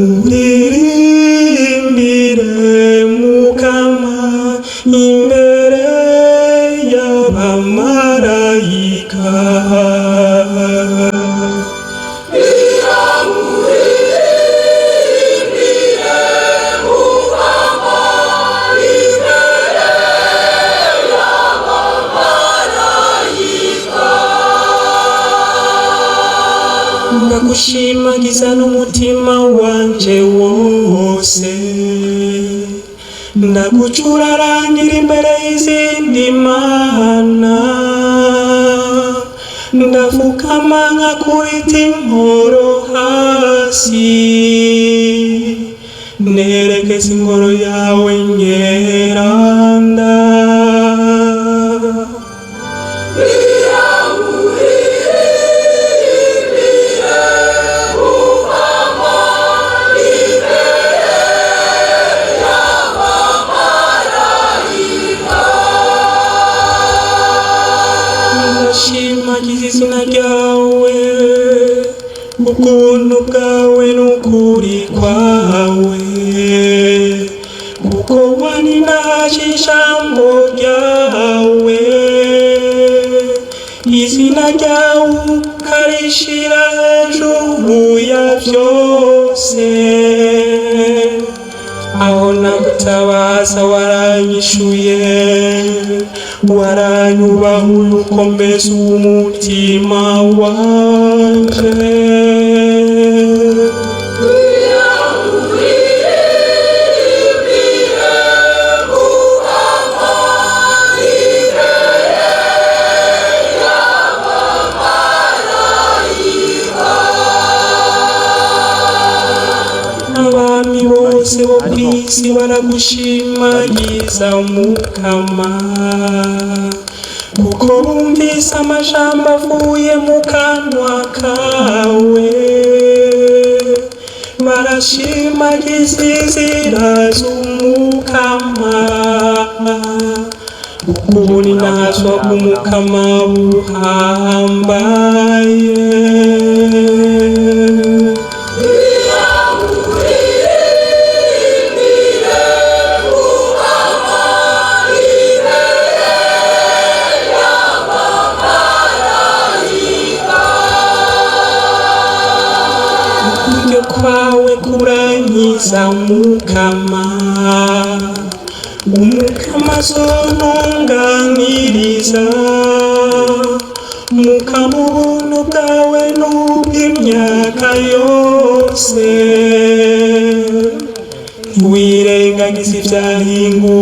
muririmbire Mukama imbere y'abamarayika. Ndagushimagiza n'umutima wanje wose, ndagucurarangira imbere y'izindi mana, ndapfukama nkakubita inkoro hasi, nerekeza ingoro yawe nyeranda. Ndashimagiza izina ryawe, ubuntu bwawe n'ukuri kwawe, kuko waninaje ijambo ryawe, izina ryawe ukarishira hejuru ya byose. Aho nagutabaza waranyishuye, waranyubahuye ukomeza umutima wanje. Abami bose bo kw'isi baragushimagiza Mukama, kuko bumvise amajambo avuye mu kanwa kawe, barashimagiza inzira z'Umukama, kuko ubuninazwa bw'Umukama buhambaye. Kwawe kurangiza Mukama, Umukama azontunganiriza, Mukama ubuntu bwawe n'ubw'imyaka yose, wirengagiza ibyahinguwe